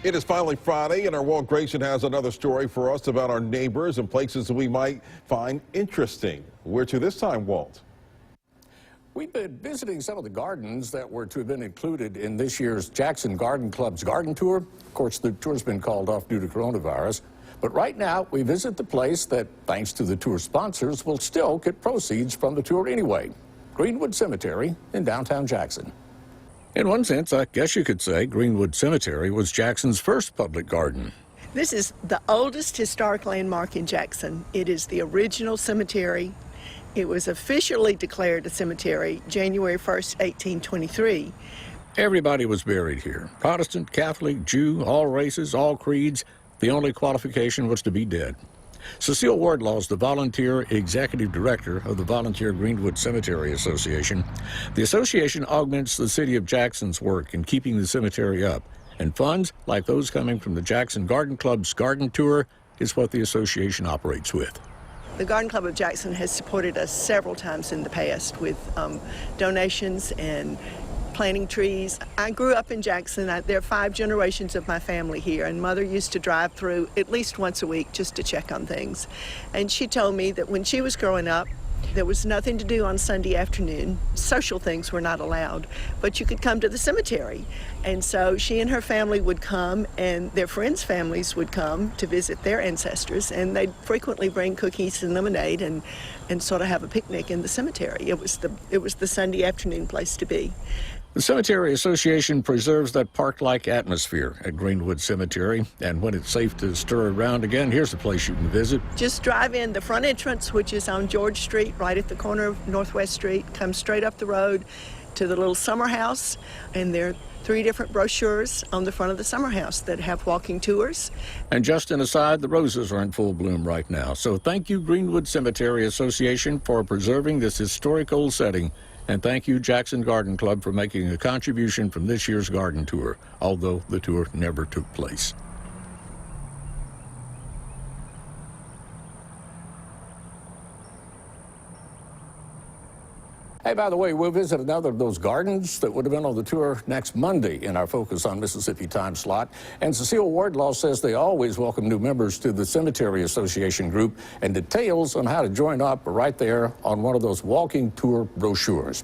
It is finally Friday, and our Walt Grayson has another story for us about our neighbors and places that we might find interesting. Where to this time, Walt? We've been visiting some of the gardens that were to have been included in this year's Jackson Garden Club's garden tour. Of course, the tour's been called off due to coronavirus. But right now, we visit the place that, thanks to the tour sponsors, will still get proceeds from the tour anyway. Greenwood Cemetery in downtown Jackson. In one sense, I guess you could say Greenwood Cemetery was Jackson's first public garden. This is the oldest historic landmark in Jackson. It is the original cemetery. It was officially declared a cemetery January 1st, 1823. Everybody was buried here. Protestant, Catholic, Jew, all races, all creeds. The only qualification was to be dead. Cecile Wardlaw is the volunteer executive director of the Volunteer Greenwood Cemetery Association. The association augments the city of Jackson's work in keeping the cemetery up, and funds like those coming from the Jackson Garden Club's garden tour is what the association operates with. The Garden Club of Jackson has supported us several times in the past with donations and planting trees. I grew up in Jackson. There are 5 generations of my family here, and Mother used to drive through at least once a week just to check on things. And she told me that when she was growing up, there was nothing to do on Sunday afternoon. Social things were not allowed, but you could come to the cemetery. And so she and her family would come, and their friends' families would come to visit their ancestors, and they'd frequently bring cookies and lemonade and sort of have a picnic in the cemetery. It was the Sunday afternoon place to be. The Cemetery Association preserves that park-like atmosphere at Greenwood Cemetery, and when it's safe to stir around again, here's the place you can visit. Just drive in the front entrance, which is on George Street, right at the corner of Northwest Street. Come straight up the road to the little summer house, and there are 3 different brochures on the front of the summer house that have walking tours. And just an aside, the roses are in full bloom right now. So thank you, Greenwood Cemetery Association, for preserving this historic old setting. And thank you, Jackson Garden Club, for making a contribution from this year's garden tour, although the tour never took place. Hey, by the way, we'll visit another of those gardens that would have been on the tour next Monday in our Focus on Mississippi time slot. And Cecile Wardlaw says they always welcome new members to the Cemetery Association group, and details on how to join up are right there on one of those walking tour brochures.